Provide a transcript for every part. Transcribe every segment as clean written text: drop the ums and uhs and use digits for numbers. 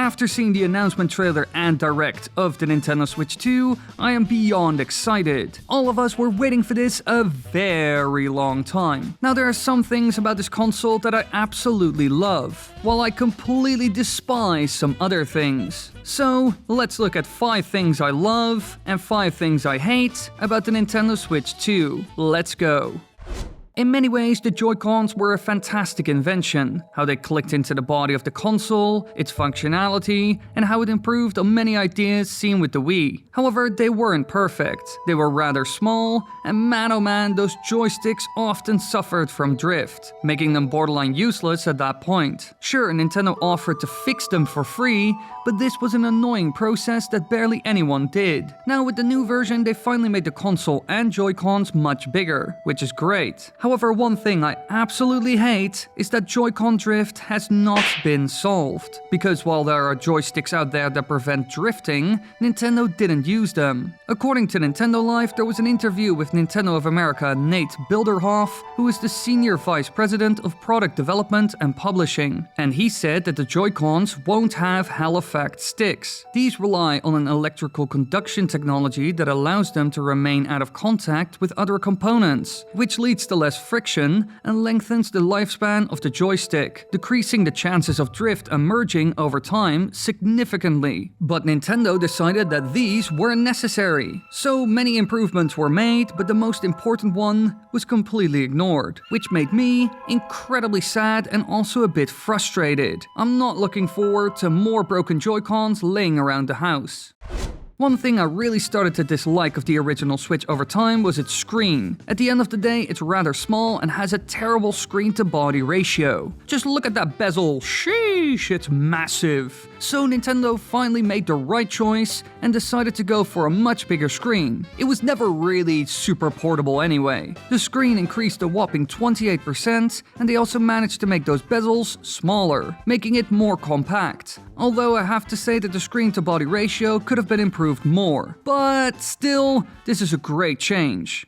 After seeing the announcement trailer and direct of the Nintendo Switch 2, I am beyond excited. All of us were waiting for this a very long time. Now there are some things about this console that I absolutely love, while I completely despise some other things. So let's look at 5 things I love and 5 things I hate about the Nintendo Switch 2. Let's go. In many ways, the Joycons were a fantastic invention. How they clicked into the body of the console, its functionality, and how it improved on many ideas seen with the Wii. However, they weren't perfect. They were rather small, and man oh man, those joysticks often suffered from drift, making them borderline useless at that point. Sure, Nintendo offered to fix them for free, but this was an annoying process that barely anyone did. Now with the new version, they finally made the console and Joy-Cons much bigger, which is great. However, one thing I absolutely hate is that Joy-Con drift has not been solved. Because while there are joysticks out there that prevent drifting, Nintendo didn't use them. According to Nintendo Life, there was an interview with Nintendo of America Nate Bilderhoff, who is the Senior Vice President of Product Development and Publishing. And he said that the Joy-Cons won't have Hall effect sticks. These rely on an electrical conduction technology that allows them to remain out of contact with other components, which leads to less friction and lengthens the lifespan of the joystick, decreasing the chances of drift emerging over time significantly. But Nintendo decided that these weren't necessary. So many improvements were made, but the most important one was completely ignored, which made me incredibly sad and also a bit frustrated. I'm not looking forward to more broken Joy-Cons laying around the house. One thing I really started to dislike of the original Switch over time was its screen. At the end of the day, it's rather small and has a terrible screen-to-body ratio. Just look at that bezel, sheesh, it's massive. So Nintendo finally made the right choice and decided to go for a much bigger screen. It was never really super portable anyway. The screen increased a whopping 28%, and they also managed to make those bezels smaller, making it more compact. Although I have to say that the screen-to-body ratio could have been improved more. But still, this is a great change.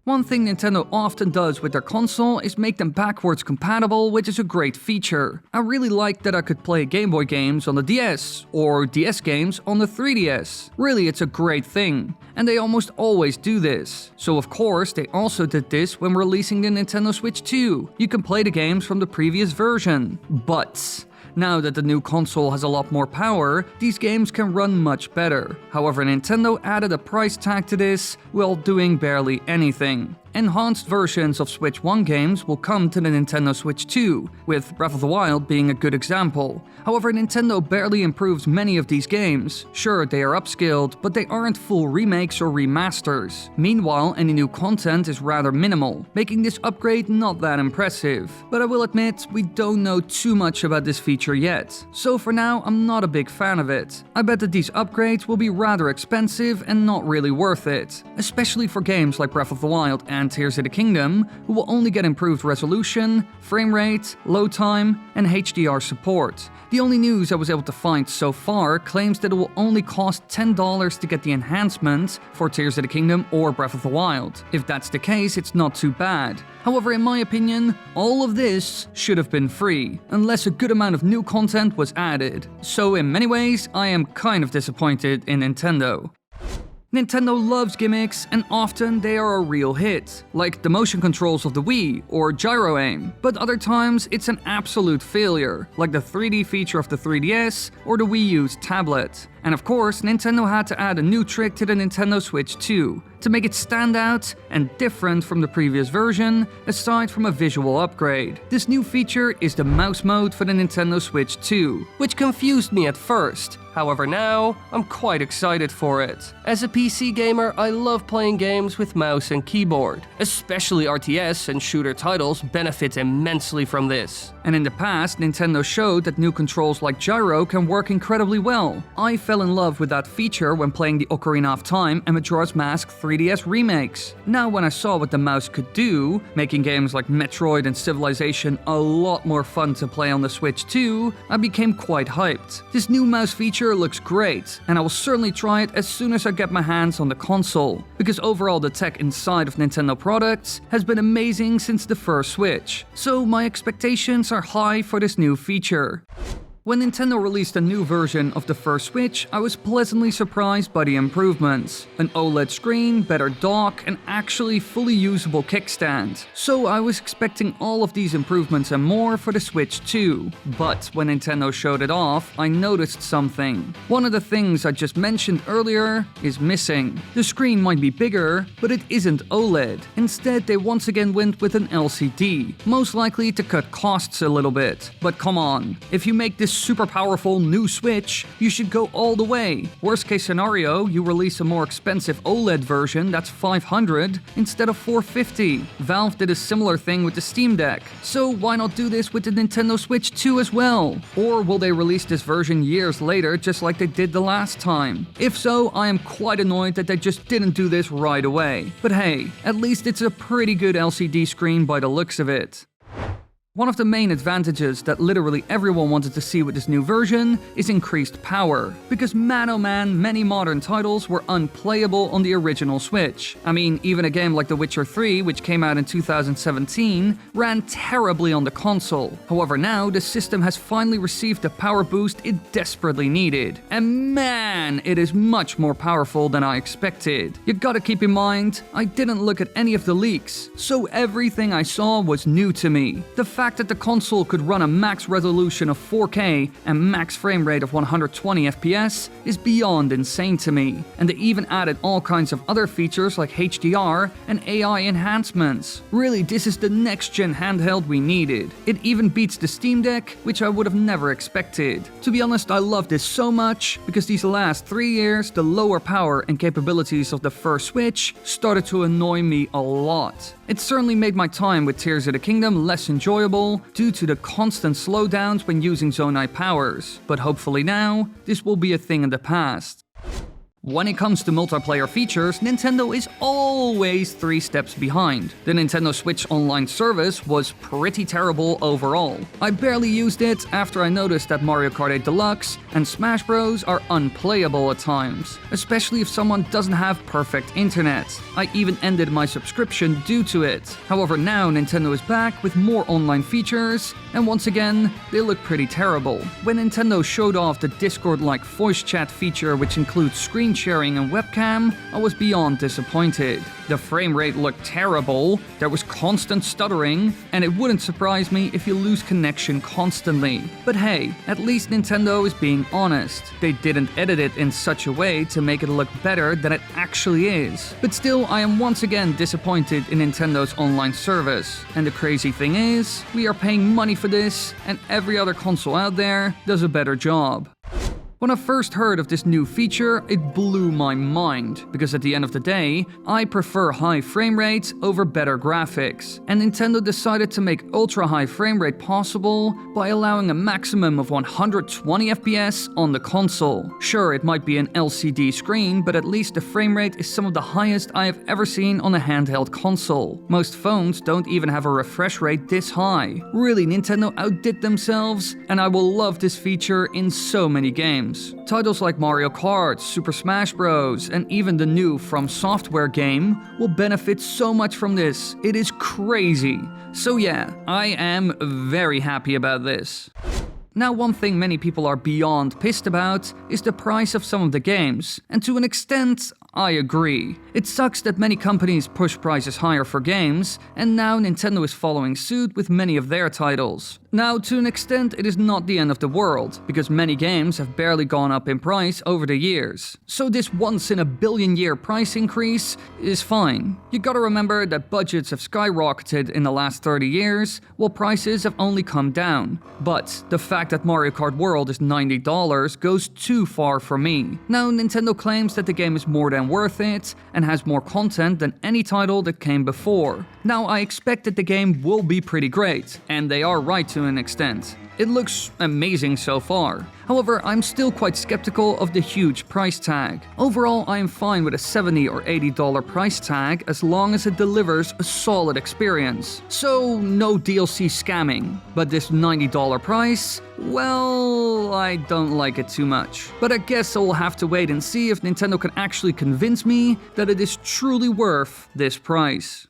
One thing Nintendo often does with their console is make them backwards compatible, which is a great feature. I really like that I could play Game Boy games on the DS, or DS games on the 3DS. Really, it's a great thing. And they almost always do this. So of course, they also did this when releasing the Nintendo Switch 2. You can play the games from the previous version. But now that the new console has a lot more power, these games can run much better. However, Nintendo added a price tag to this while doing barely anything. Enhanced versions of Switch 1 games will come to the Nintendo Switch 2, with Breath of the Wild being a good example. However, Nintendo barely improves many of these games. Sure, they are upscaled, but they aren't full remakes or remasters. Meanwhile, any new content is rather minimal, making this upgrade not that impressive. But I will admit, we don't know too much about this feature yet. So for now, I'm not a big fan of it. I bet that these upgrades will be rather expensive and not really worth it, especially for games like Breath of the Wild and Tears of the Kingdom, who will only get improved resolution, frame rate, load time, and HDR support. The only news I was able to find so far claims that it will only cost $10 to get the enhancement for Tears of the Kingdom or Breath of the Wild. If that's the case, it's not too bad. However, in my opinion, all of this should have been free, unless a good amount of new content was added. So in many ways, I am kind of disappointed in Nintendo. Nintendo loves gimmicks, and often they are a real hit, like the motion controls of the Wii or gyro aim. But other times it's an absolute failure, like the 3D feature of the 3DS or the Wii U's tablet. And of course, Nintendo had to add a new trick to the Nintendo Switch 2, to make it stand out and different from the previous version, aside from a visual upgrade. This new feature is the mouse mode for the Nintendo Switch 2, which confused me at first. However, now, I'm quite excited for it. As a PC gamer, I love playing games with mouse and keyboard. Especially RTS and shooter titles benefit immensely from this. And in the past, Nintendo showed that new controls like gyro can work incredibly well. I fell in love with that feature when playing the Ocarina of Time and Majora's Mask 3DS remakes. Now when I saw what the mouse could do, making games like Metroid and Civilization a lot more fun to play on the Switch 2, I became quite hyped. This new mouse feature looks great, and I will certainly try it as soon as I get my hands on the console, because overall the tech inside of Nintendo products has been amazing since the first Switch, so my expectations are high for this new feature. When Nintendo released a new version of the first Switch, I was pleasantly surprised by the improvements. An OLED screen, better dock, and actually fully usable kickstand. So I was expecting all of these improvements and more for the Switch 2. But when Nintendo showed it off, I noticed something. One of the things I just mentioned earlier is missing. The screen might be bigger, but it isn't OLED. Instead, they once again went with an LCD, most likely to cut costs a little bit. But come on, if you make this super powerful new Switch, you should go all the way. Worst case scenario, you release a more expensive OLED version that's $500 instead of $450. Valve did a similar thing with the Steam Deck, so why not do this with the Nintendo Switch 2 as well? Or will they release this version years later just like they did the last time? If so, I am quite annoyed that they just didn't do this right away. But hey, at least it's a pretty good LCD screen by the looks of it. One of the main advantages that literally everyone wanted to see with this new version is increased power, because man oh man, many modern titles were unplayable on the original Switch. I mean, even a game like The Witcher 3, which came out in 2017, ran terribly on the console. However, now the system has finally received the power boost it desperately needed. And man, it is much more powerful than I expected. You gotta keep in mind, I didn't look at any of the leaks, so everything I saw was new to me. The fact that the console could run a max resolution of 4K and max frame rate of 120 FPS is beyond insane to me. And they even added all kinds of other features like HDR and AI enhancements. Really, this is the next-gen handheld we needed. It even beats the Steam Deck, which I would have never expected. To be honest, I love this so much because these last 3 years, the lower power and capabilities of the first Switch started to annoy me a lot. It certainly made my time with Tears of the Kingdom less enjoyable due to the constant slowdowns when using Zonai powers, but hopefully now, this will be a thing in the past. When it comes to multiplayer features, Nintendo is always 3 steps behind. The Nintendo Switch Online service was pretty terrible overall. I barely used it after I noticed that Mario Kart 8 Deluxe and Smash Bros are unplayable at times, especially if someone doesn't have perfect internet. I even ended my subscription due to it. However, now Nintendo is back with more online features, and once again, they look pretty terrible. When Nintendo showed off the Discord-like voice chat feature, which includes screen sharing and webcam, I was beyond disappointed. The frame rate looked terrible, there was constant stuttering, and it wouldn't surprise me if you lose connection constantly. But hey, at least Nintendo is being honest. They didn't edit it in such a way to make it look better than it actually is. But still, I am once again disappointed in Nintendo's online service. And the crazy thing is, we are paying money for this, and every other console out there does a better job. When I first heard of this new feature, it blew my mind, because at the end of the day, I prefer high frame rates over better graphics, and Nintendo decided to make ultra high frame rate possible by allowing a maximum of 120 FPS on the console. Sure, it might be an LCD screen, but at least the frame rate is some of the highest I have ever seen on a handheld console. Most phones don't even have a refresh rate this high. Really, Nintendo outdid themselves, and I will love this feature in so many games. Titles like Mario Kart, Super Smash Bros, and even the new From Software game will benefit so much from this. It is crazy. So yeah, I am very happy about this. Now, one thing many people are beyond pissed about is the price of some of the games, and to an extent, I agree. It sucks that many companies push prices higher for games, and now Nintendo is following suit with many of their titles. Now, to an extent, it is not the end of the world, because many games have barely gone up in price over the years. So this once-in-a-billion-year price increase is fine. You gotta remember that budgets have skyrocketed in the last 30 years, while prices have only come down. But the fact that Mario Kart World is $90 goes too far for me. Now, Nintendo claims that the game is more than worth it, and has more content than any title that came before. Now, I expect that the game will be pretty great, and they are right to an extent. It looks amazing so far. However, I'm still quite skeptical of the huge price tag. Overall, I am fine with a $70 or $80 price tag as long as it delivers a solid experience. So, no DLC scamming. But this $90 price, well, I don't like it too much. But I guess I will have to wait and see if Nintendo can actually convince me that it is truly worth this price.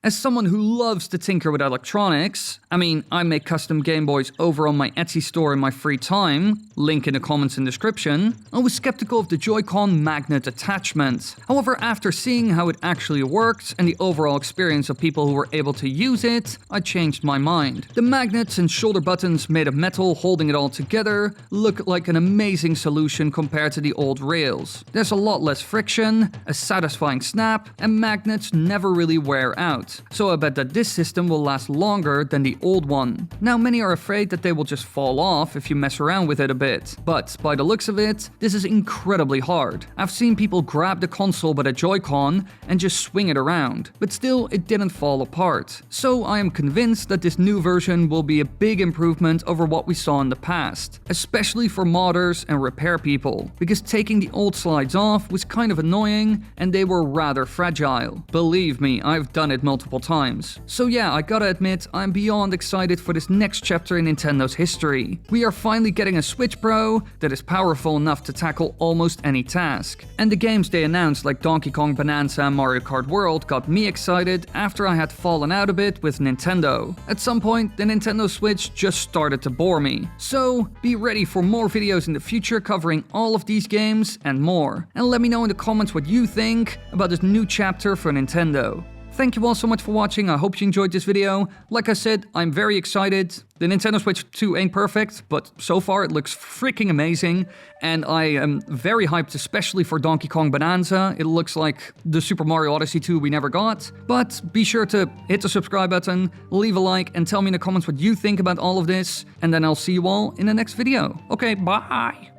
As someone who loves to tinker with electronics, I make custom Game Boys over on my Etsy store in my free time, link in the comments and description, I was skeptical of the Joy-Con magnet attachment. However, after seeing how it actually worked and the overall experience of people who were able to use it, I changed my mind. The magnets and shoulder buttons made of metal holding it all together look like an amazing solution compared to the old rails. There's a lot less friction, a satisfying snap, and magnets never really wear out. So I bet that this system will last longer than the old one. Now, many are afraid that they will just fall off if you mess around with it a bit, but by the looks of it, this is incredibly hard. I've seen people grab the console by the Joy-Con and just swing it around, but still it didn't fall apart. So I am convinced that this new version will be a big improvement over what we saw in the past, especially for modders and repair people, because taking the old slides off was kind of annoying and they were rather fragile. Believe me, I've done it multiple times. So yeah, I gotta admit, I'm beyond excited for this next chapter in Nintendo's history. We are finally getting a Switch Pro that is powerful enough to tackle almost any task. And the games they announced like Donkey Kong Bonanza and Mario Kart World got me excited after I had fallen out a bit with Nintendo. At some point, the Nintendo Switch just started to bore me. So be ready for more videos in the future covering all of these games and more. And let me know in the comments what you think about this new chapter for Nintendo. Thank you all so much for watching, I hope you enjoyed this video. Like I said, I'm very excited. The Nintendo Switch 2 ain't perfect, but so far it looks freaking amazing. And I am very hyped, especially for Donkey Kong Bonanza. It looks like the Super Mario Odyssey 2 we never got. But be sure to hit the subscribe button, leave a like, and tell me in the comments what you think about all of this. And then I'll see you all in the next video. Okay, bye!